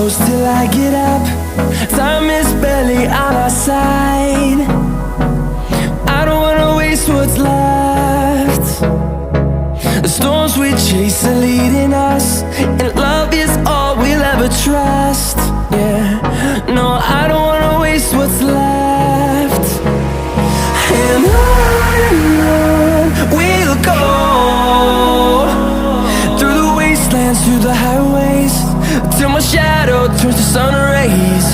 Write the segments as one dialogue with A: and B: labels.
A: close till I get up. Time is barely on our side. I don't wanna waste what's left. The storms we chase are leading us, and love is all we'll ever trust. Yeah, no, I don't wanna waste what's left. And on we'll go, through the wastelands, through the highways, till my shadow turns to sun rays.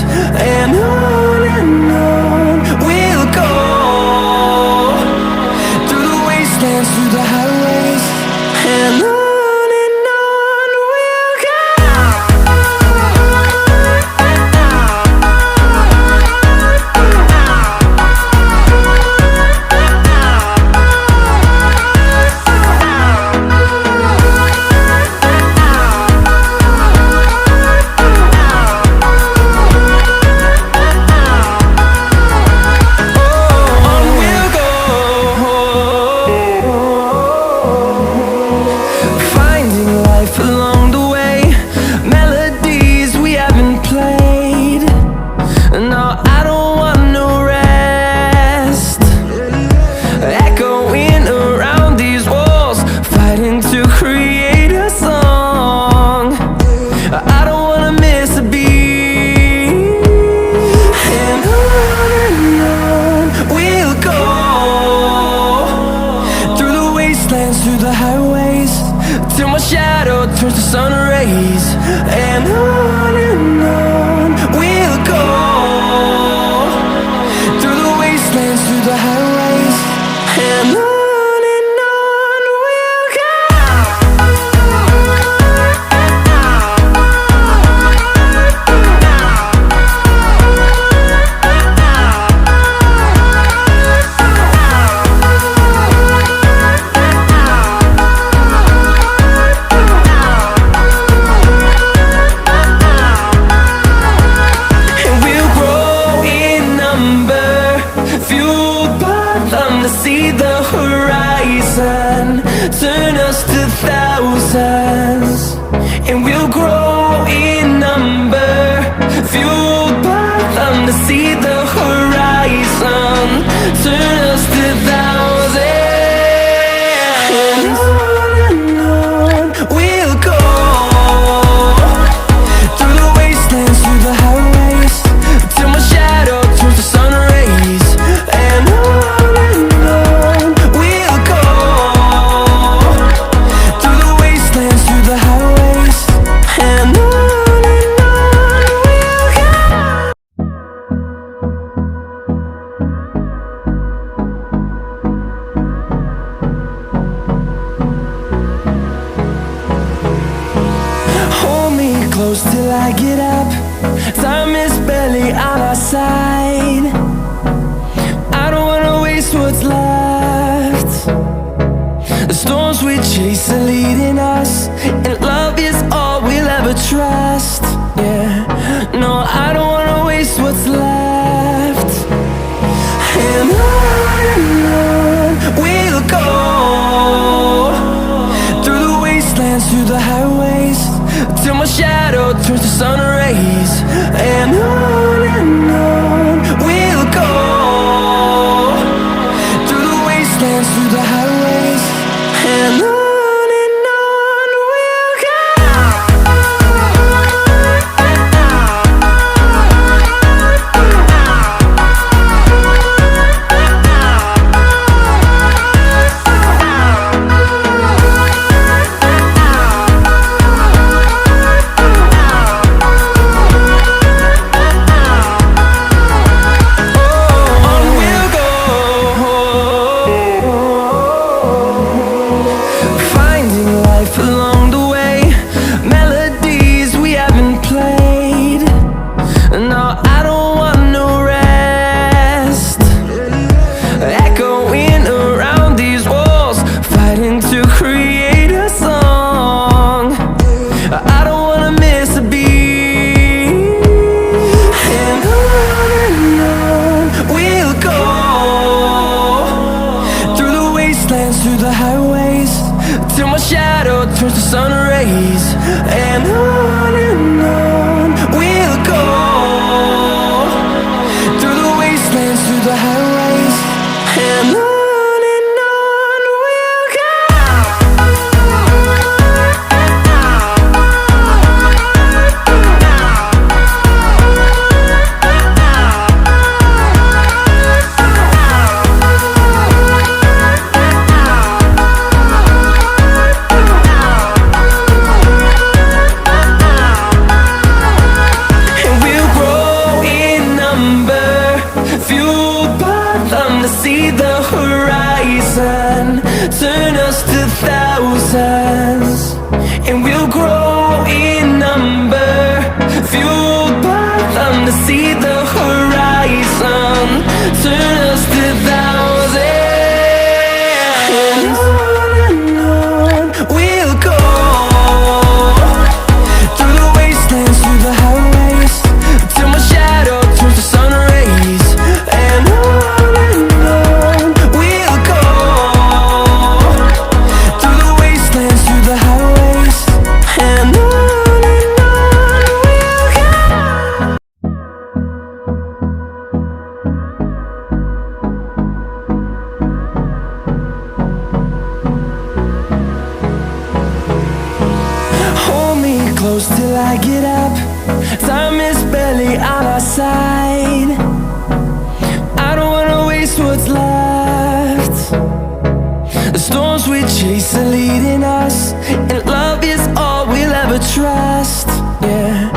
A: And on we'll go, through the wastelands, through the highways, and on we'll go. Through the highways, till my shadow turns to sun rays. And on we'll go, through the wastelands, through the highways, and on we'll go. See the horizon, turn us to thousands, and we'll grow in number, fueled by them. To see the horizon, turn us to thousands, and on we'll go, through the wastelands, through the highways, till my shadow turns to sun rays. And close till I get up. Time is barely on our side. I don't wanna waste what's left. The storms we chase are leading us, and love is all we'll ever trust. Yeah, no, I don't wanna waste what's left. And on we'll go, through the wastelands, through the highways, till my shadow turns to sun rays. And on we'll go, through the wastelands, through the highways, and on we'll go. till my shadow turns to sun rays. And on we to see the horizon. Turn us to thousands, and we'll grow in number. Fueled by them to see the horizon. Turn us to thousands, and on we'll go. Through the wastelands, through the highways, till my shadow turns to sun rays. And on we'll go. Through the wastelands, through the highways, and on we'll go. Hold me close till I get up. Time is barely on our side. I don't wanna waste what's left. The storms we chase are leading us, and love is all we'll ever trust. Yeah,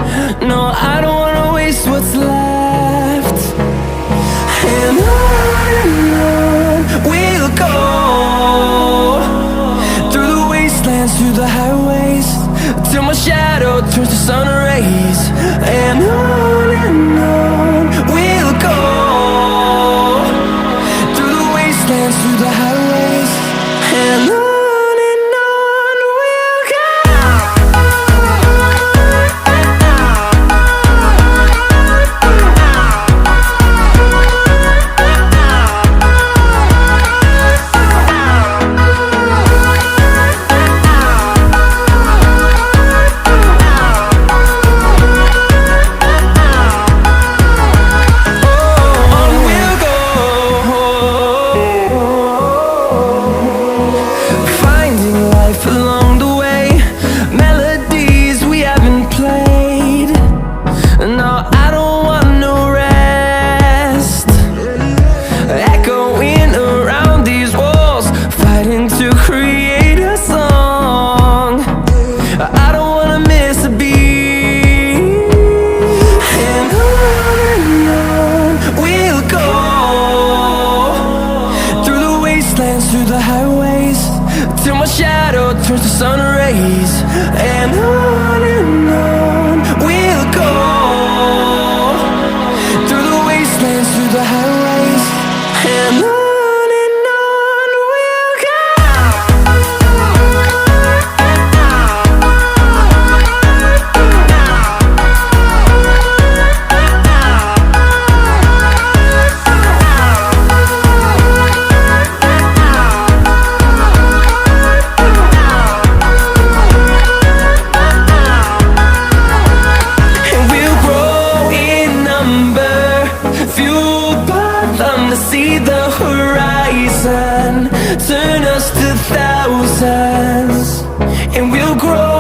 A: no, I don't wanna waste what's left. And on we'll go. Through the wastelands, through the highways, till my shadow turns to sun rays. And on we'll go. Through the wastelands, through the highways, and on we'll go. Finding life along the way, melodies we haven't played. No, I don't want no rest. Echoing around these walls, fighting to create a song. I don't wanna miss a beat. And on we'll go. Through the wastelands, through the highways, till my shadow turns to sun rays. And on we'll go. Through the wastelands, through the highways, and on we'll go. And we'll grow in number, fueled by them to see the horizon. Turn us to thousands, and we'll grow